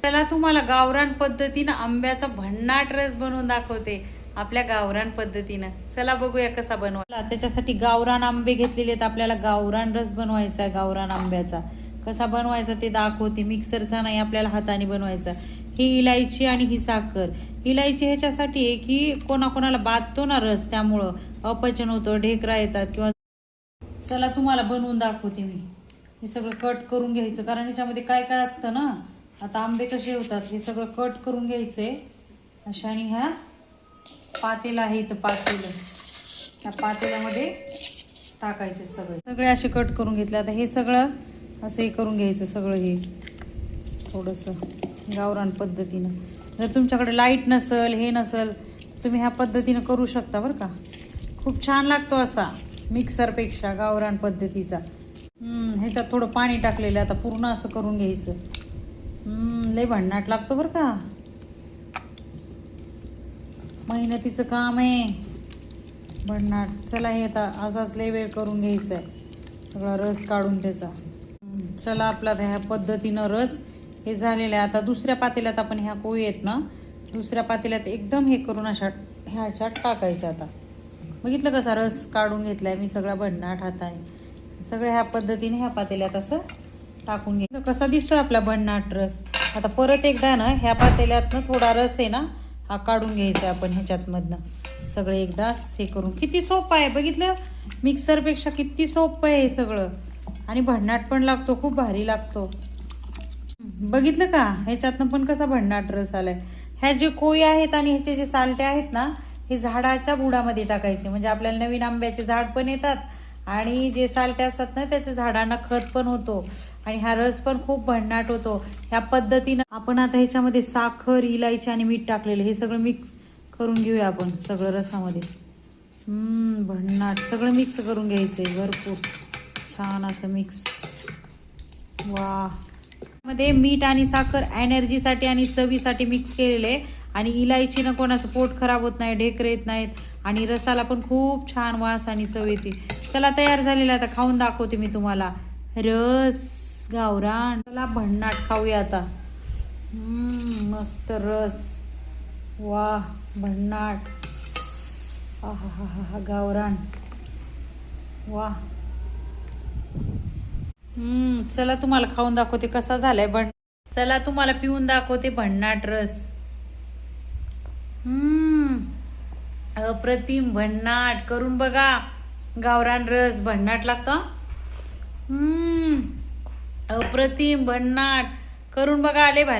चला तुम्हाला गावरान पद्धतीनं आंब्याचा भन्नाट रस बनवून दाखवते आपल्या गावरान पद्धतीनं. चला बघूया कसा बनवायला. त्याच्यासाठी गावरान आंबे घेतलेले आहेत. आपल्याला गावरान रस बनवायचा आहे गावरान आंब्याचा. कसा बनवायचा ते दाखवते. मिक्सरचा नाही, आपल्याला हाताने बनवायचा. ही इलायची आणि ही साखर. इलायची ह्याच्यासाठी आहे की कोणाकोणाला बाधतो ना रस, त्यामुळं अपचन होतं, ढेकरा येतात किंवा. चला तुम्हाला बनवून दाखवते मी. हे सगळं कट करून घ्यायचं, कारण ह्याच्यामध्ये काय काय असतं ना. आता आंबे कसे होतात हे सगळं कट करून घ्यायचंय अशाने. ह्या पातेला आहे इथं पातेलं, त्या पातेल्यामध्ये टाकायचे सगळे असे कट करून घेतले. आता हे सगळं असं हे करून घ्यायचं सगळं. हे थोडंसं गावरान पद्धतीनं. जर तुमच्याकडे लाईट नसेल, हे नसेल, तुम्ही ह्या पद्धतीनं करू शकता बरं का. खूप छान लागतो असा मिक्सरपेक्षा गावरान पद्धतीचा. ह्याच्यात थोडं पाणी टाकलेलं. आता पूर्ण असं करून घ्यायचं. लय भन्नाट लागतो बरं का. मेहनतीचं काम आहे भन्नाट. चला हे आता असाच लय वेळ करून घ्यायचं आहे सगळा रस काढून त्याचा. चला आपला ह्या पद्धतीनं रस हे झालेलं आहे. आता दुसऱ्या पातेल्यात आपण ह्या कोळी आहेत ना, दुसऱ्या पातेल्यात एकदम हे करून अशा ह्याच्यात टाकायच्या. आता बघितलं कसा रस काढून घेतलाय मी सगळा भन्नाट हाताने. सगळ्या ह्या पद्धतीने ह्या पातेल्यात असं टाकून घेतलं. कसा दिसतोय आपला भन्नाट रस. आता परत एकदा ना ह्या पातेल्यातनं थोडा रस आहे ना हा काढून घ्यायचा आपण ह्याच्यात मधनं. सगळे एकदा हे करून. किती सोपं आहे बघितलं, मिक्सरपेक्षा किती सोपं आहे हे सगळं. आणि भन्नाट पण लागतो, खूप भारी लागतो. बघितलं का ह्याच्यातनं पण कसा भन्नाट रस आलाय. ह्या जे कोळी आहेत आणि ह्याचे जे सालटे आहेत ना, हे झाडाच्या बुडामध्ये टाकायचे. म्हणजे आपल्याला नवीन आंब्याचे झाड पण येतात आणि जे सालटे असतात ना त्याचे झाडांना खत पण होतो आणि हा रस पण खूप भन्नाट होतो. ह्या पद्धतीनं आपण आता ह्याच्यामध्ये साखर, इलायची आणि मीठ टाकलेलं हे सगळं मिक्स करून घेऊया आपण सगळं रसामध्ये. भन्नाट सगळं मिक्स करून घ्यायचंय भरपूर छान असं मिक्स. वा. मध्ये मीठ आणि साखर एनर्जीसाठी आणि चवीसाठी मिक्स केलेले. आणि इलायचीनं कोणाचं पोट खराब होत नाही, ढेकरे येत नाहीत आणि रसाला पण खूप छान वास आणि चव येते. चला तयार झालेला आता खाऊन दाखवते मी तुम्हाला रस गावरान. चला भन्नाट खाऊया आता. मस्त रस. वा भन्नाट. हा हा हा हा गावरान. वा. चला तुम्हाला खाऊन दाखवते कसा झालाय चला तुम्हाला पिऊन दाखवते भन्नाट रस. अप्रतिम भन्नाट. करून बघा गावरान रस. भन्नाट लागतो. अप्रतिम भन्नाट. करून बघा. आले भारी.